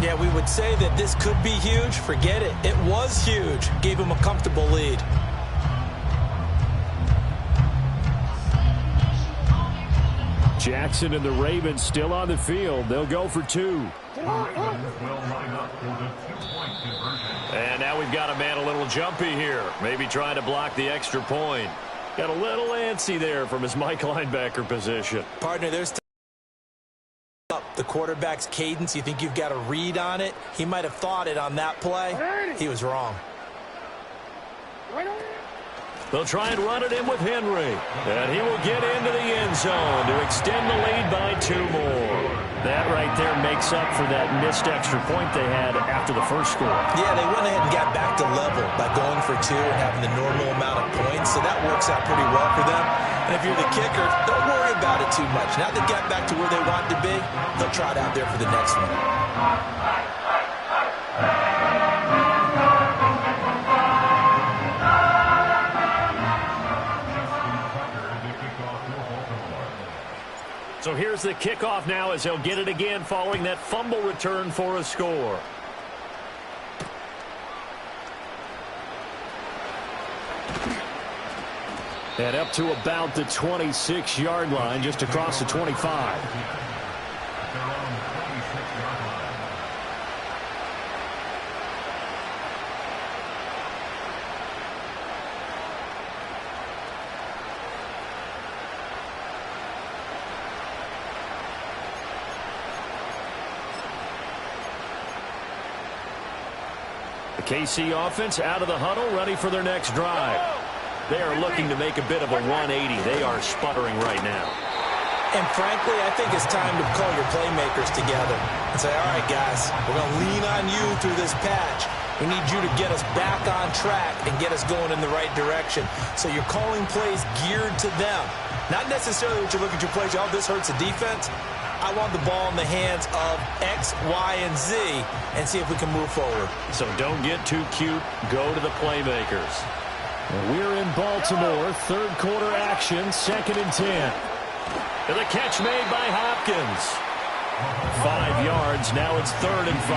Yeah, we would say that this could be huge. Forget it. It was huge. Gave him a comfortable lead. Jackson and the Ravens still on the field. They'll go for two. And now we've got a man a little jumpy here. Maybe trying to block the extra point. Got a little antsy there from his Mike linebacker position. Partner, there's the quarterback's cadence. You think you've got a read on it? He might have thought it on that play. He was wrong. They'll try and run it in with Henry. And he will get into the end zone to extend the lead by 2 more. That right there makes up for that missed extra point they had after the first score. Yeah, they went ahead and got back to level by going for 2 and having the normal amount of points. So that works out pretty well for them. And if you're the kicker, don't worry about it too much. Now they got back to where they want to be, they'll try it out there for the next one. So here's the kickoff now as they'll get it again following that fumble return for a score. And up to about the 26-yard line, just across the 25. The KC offense out of the huddle, ready for their next drive. They are looking to make a bit of a 180. They are sputtering right now. And frankly, I think it's time to call your playmakers together and say, all right, guys, we're going to lean on you through this patch. We need you to get us back on track and get us going in the right direction. So you're calling plays geared to them. Not necessarily what you look at your plays, oh, this hurts the defense. I want the ball in the hands of X, Y, and Z and see if we can move forward. So don't get too cute. Go to the playmakers. We're in Baltimore. Third quarter action. 2nd and 10. And the catch made by Hopkins. 5 yards. Now it's 3rd and 5.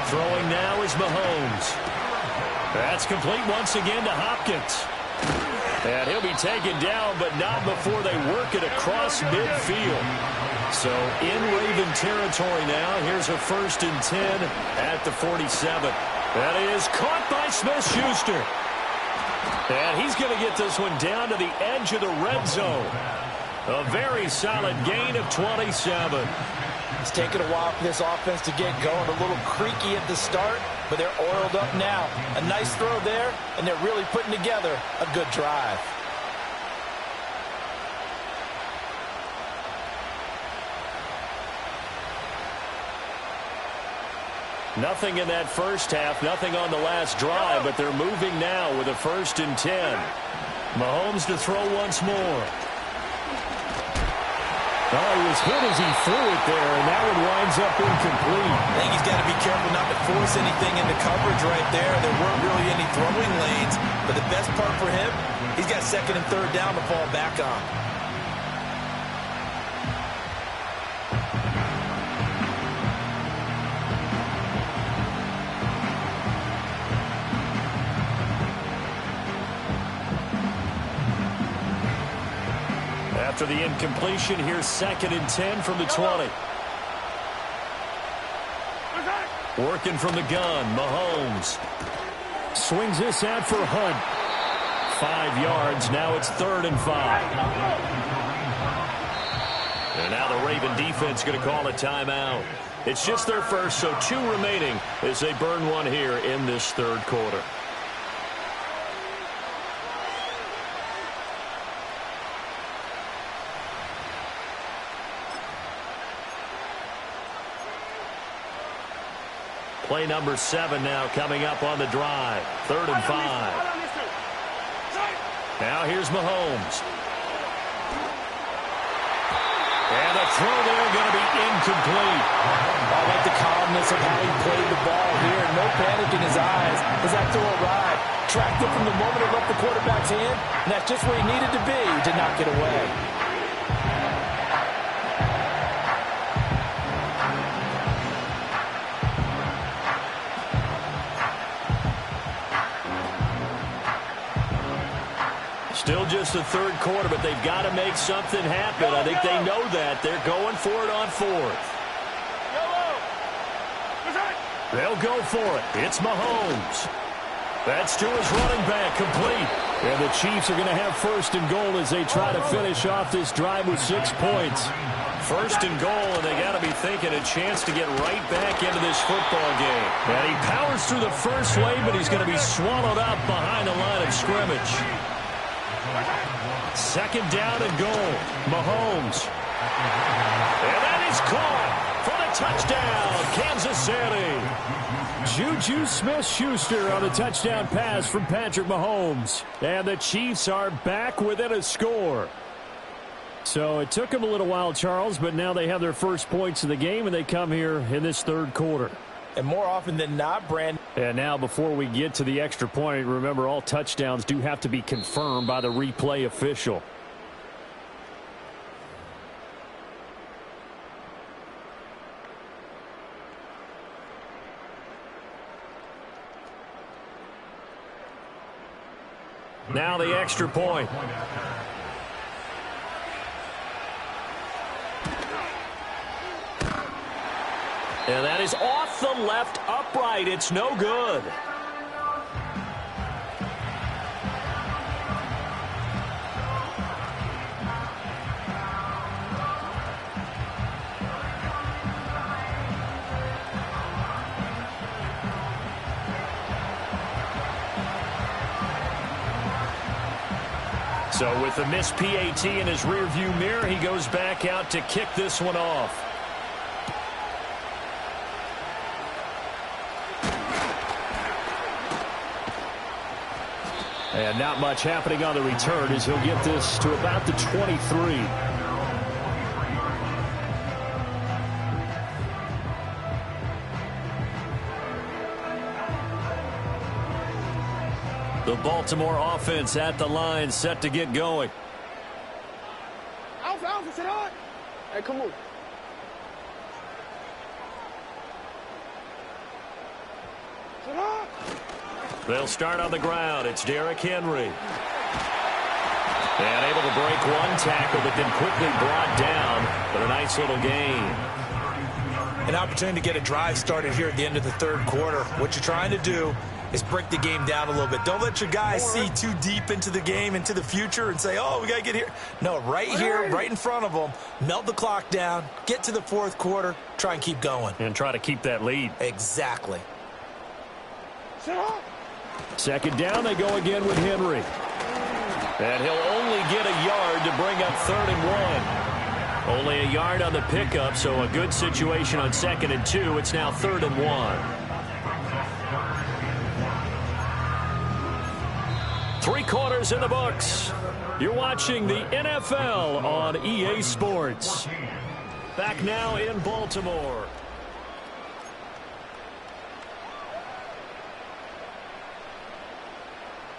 Throwing now is Mahomes. That's complete once again to Hopkins. And he'll be taken down, but not before they work it across midfield. So in Raven territory now. Here's a 1st and 10 at the 47. That is caught by Smith-Schuster. And he's going to get this one down to the edge of the red zone. A very solid gain of 27. It's taken a while for this offense to get going. A little creaky at the start, but they're oiled up now. A nice throw there, and they're really putting together a good drive. Nothing in that first half, nothing on the last drive, but they're moving now with a 1st and 10. Mahomes to throw once more. Oh, he was hit as he threw it there, and that one winds up incomplete. I think he's got to be careful not to force anything into coverage right there. There weren't really any throwing lanes, but the best part for him, he's got 2nd and 3rd down to fall back on. After the incompletion, here's 2nd and 10 from the 20. Working from the gun, Mahomes. Swings this out for Hunt. 5 yards, now it's 3rd and 5. And now the Raven defense going to call a timeout. It's just their first, so 2 remaining as they burn one here in this 3rd quarter. Play number 7 now coming up on the drive. 3rd and 5. Now here's Mahomes. And the throw there going to be incomplete. I like the calmness of how he played the ball here. No panic in his eyes as that throw arrived. Tracked it from the moment it left the quarterback's hand, and that's just where he needed to be. He did not get away. Still just the third quarter, but they've got to make something happen. I think they know that. They're going for it on fourth. They'll go for it. It's Mahomes. That's to his running back, complete. And the Chiefs are going to have first and goal as they try to finish off this drive with 6 points. First and goal, and they got to be thinking a chance to get right back into this football game. And he powers through the first wave, but he's going to be swallowed up behind the line of scrimmage. Second down and goal. Mahomes. And that is caught for the touchdown, Kansas City. Juju Smith-Schuster on the touchdown pass from Patrick Mahomes. And the Chiefs are back within a score. So it took them a little while, Charles, but now they have their first points of the game, and they come here in this third quarter. And more often than not, Brandon. And now before we get to the extra point, remember all touchdowns do have to be confirmed by the replay official. Now the extra point. And that is off the left upright. It's no good. So with the missed PAT in his rearview mirror, he goes back out to kick this one off. And not much happening on the return as he'll get this to about the 23. The Baltimore offense at the line, set to get going. Alpha, sit on. Hey, come on. Sit on. They'll start on the ground. It's Derrick Henry. And able to break one tackle, but then quickly brought down. But a nice little gain. An opportunity to get a drive started here at the end of the third quarter. What you're trying to do is break the game down a little bit. Don't let your guys see too deep into the game, into the future, and say, oh, we got to get here. No, right here, right in front of them, melt the clock down, get to the fourth quarter, try and keep going. And try to keep that lead. Exactly. Second down, they go again with Henry. And he'll only get a yard to bring up 3rd and 1. Only a yard on the pickup, so a good situation on 2nd and 2. It's now 3rd and 1. 3 quarters in the books. You're watching the NFL on EA Sports. Back now in Baltimore.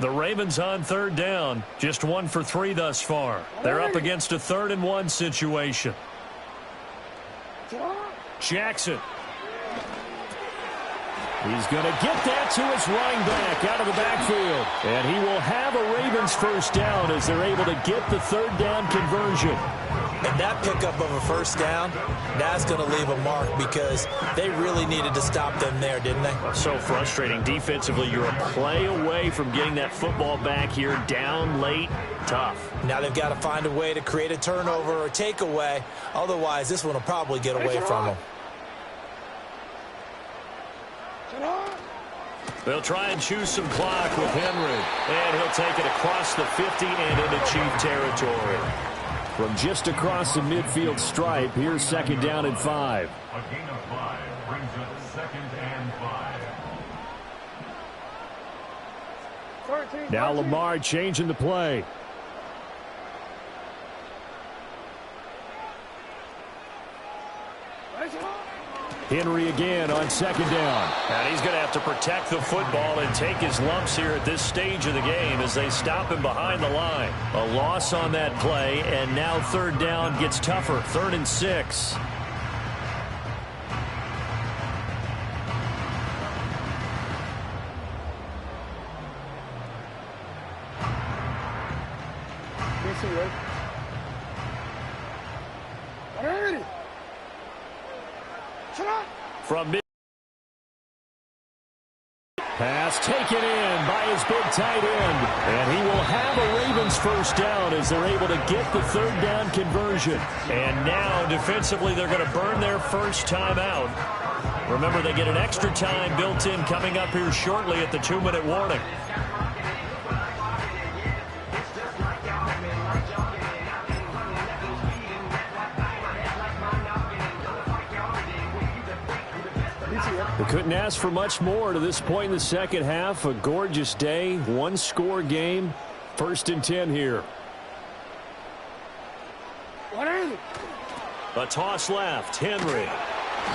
The Ravens on 3rd down. Just 1 for 3 thus far. They're up against a 3rd and 1 situation. Jackson. He's going to get that to his running back out of the backfield. And he will have a Ravens first down as they're able to get the 3rd down conversion. And that pickup of a first down, that's going to leave a mark because they really needed to stop them there, didn't they? So frustrating. Defensively, you're a play away from getting that football back here down late. Tough. Now they've got to find a way to create a turnover or takeaway. Otherwise, this one will probably get away from them. They'll try and choose some clock with Henry. And he'll take it across the 50 and into Chief territory. From just across the midfield stripe, here's 2nd down and 5. A gain of 5 brings up 2nd and 5. Now Lamar changing the play. Henry again on 2nd down. And he's going to have to protect the football and take his lumps here at this stage of the game as they stop him behind the line. A loss on that play, and now 3rd down gets tougher. 3rd and 6. From mid. Pass taken in by his big tight end. And he will have a Ravens first down as they're able to get the third down conversion. And now defensively they're going to burn their first time out. Remember, they get an extra time built in coming up here shortly at the 2-minute warning. We couldn't ask for much more to this point in the second half. A gorgeous day, one-score game, 1st and 10 here. A toss left, Henry.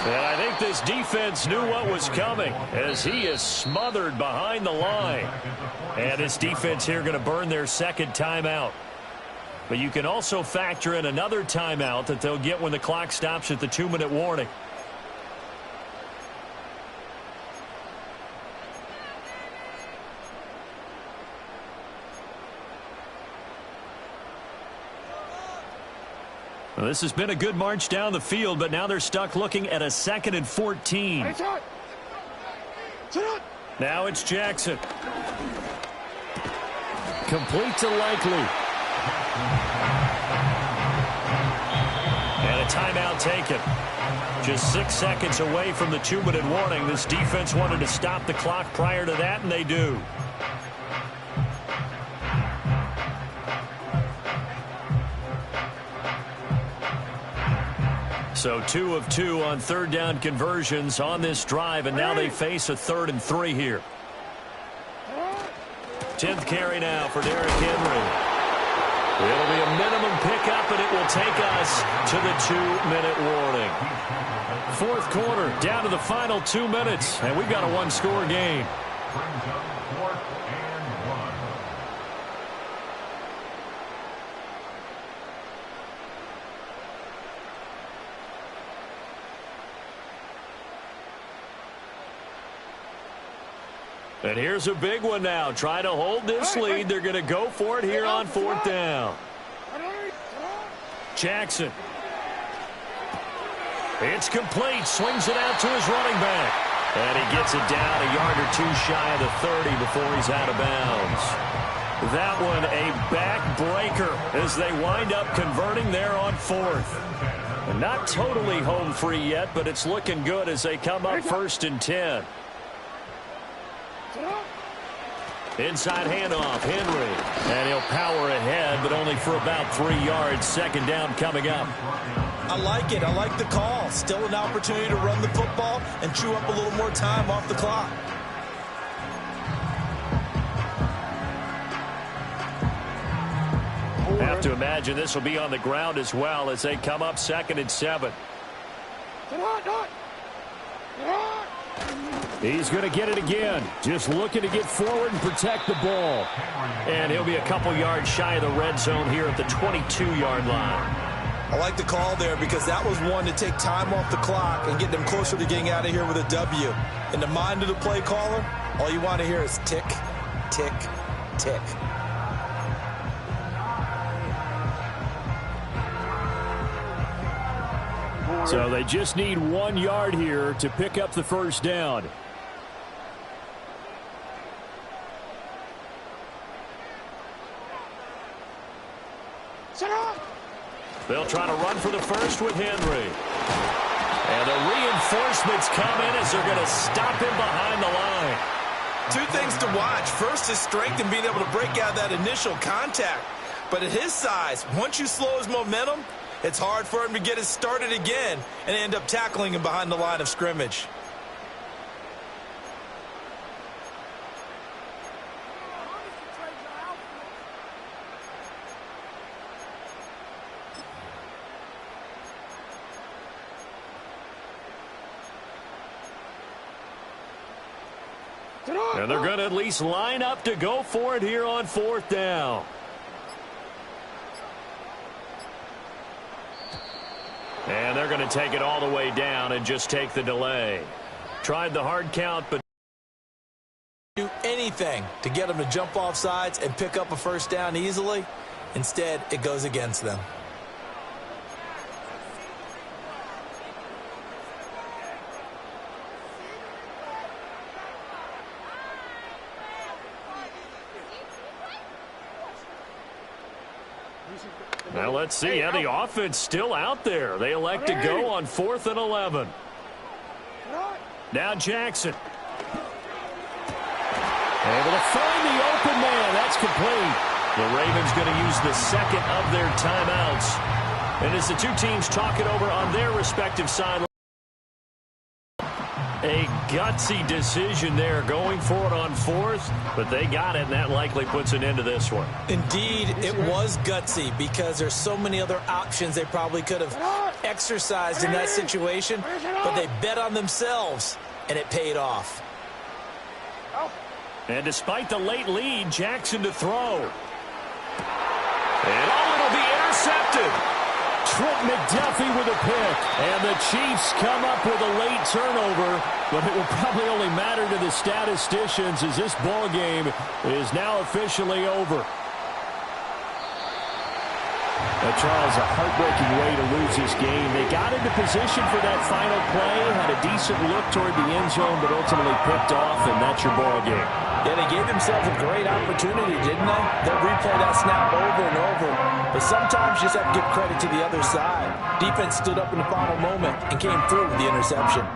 And I think this defense knew what was coming as he is smothered behind the line. And this defense here going to burn their second timeout. But you can also factor in another timeout that they'll get when the clock stops at the 2-minute warning. Well, this has been a good march down the field, but now they're stuck looking at a 2nd and 14. Now it's Jackson. Complete to Likely. And a timeout taken. Just 6 seconds away from the 2-minute warning. This defense wanted to stop the clock prior to that, and they do. So 2 of 2 on third down conversions on this drive, and now they face a 3rd and 3 here. 10th carry now for Derrick Henry. It'll be a minimum pickup, and it will take us to the 2-minute warning. 4th quarter, down to the final 2 minutes, and we've got a one-score game. And here's a big one now. Trying to hold this lead. They're going to go for it here on 4th down. Jackson. It's complete. Swings it out to his running back. And he gets it down a yard or 2 shy of the 30 before he's out of bounds. That one a backbreaker as they wind up converting there on 4th. And not totally home free yet, but it's looking good as they come up 1st and 10. Inside handoff, Henry. And he'll power ahead, but only for about 3 yards. 2nd down coming up. I like it. I like the call. Still an opportunity to run the football and chew up a little more time off the clock. Have to imagine this will be on the ground as well as they come up 2nd and 7. He's going to get it again. Just looking to get forward and protect the ball. And he'll be a couple yards shy of the red zone here at the 22-yard line. I like the call there because that was one to take time off the clock and get them closer to getting out of here with a W. In the mind of the play caller, all you want to hear is tick, tick, tick. So they just need 1 yard here to pick up the first down. They'll try to run for the first with Henry. And the reinforcements come in as they're going to stop him behind the line. 2 things to watch. First is strength and being able to break out that initial contact. But at his size, once you slow his momentum, it's hard for him to get it started again and end up tackling him behind the line of scrimmage. And they're going to at least line up to go for it here on 4th down. And they're going to take it all the way down and just take the delay. Tried the hard count, but do anything to get them to jump off sides and pick up a first down easily. Instead, it goes against them. Now let's see how the offense still out there. They elect to go on 4th and 11. Now Jackson. Able to find the open man. That's complete. The Ravens going to use the second of their timeouts. And as the two teams talk it over on their respective sidelines. A gutsy decision there, going for it on 4th, but they got it, and that likely puts an end to this one. Indeed, it was gutsy because there's so many other options they probably could have exercised in that situation, but they bet on themselves, and it paid off. And despite the late lead, Jackson to throw. And it'll be intercepted. Trent McDuffie with a pick. And the Chiefs come up with a late turnover, but it will probably only matter to the statisticians as this ball game is now officially over. Charles, a heartbreaking way to lose this game. They got into position for that final play, had a decent look toward the end zone, but ultimately picked off, and that's your ball game. Yeah, they gave themselves a great opportunity, didn't they? They'll replay that snap over and over. But sometimes you just have to give credit to the other side. Defense stood up in the final moment and came through with the interception.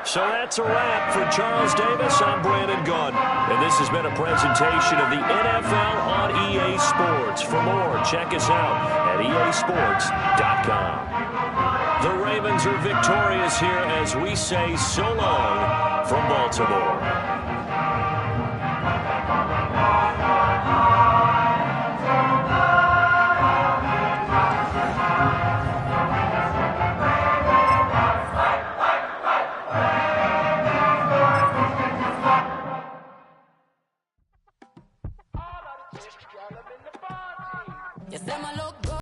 So that's a wrap for Charles Davis. I'm Brandon Gunn. And this has been a presentation of the NFL on EA Sports. For more, check us out at easports.com. The Ravens are victorious here as we say so long from Baltimore.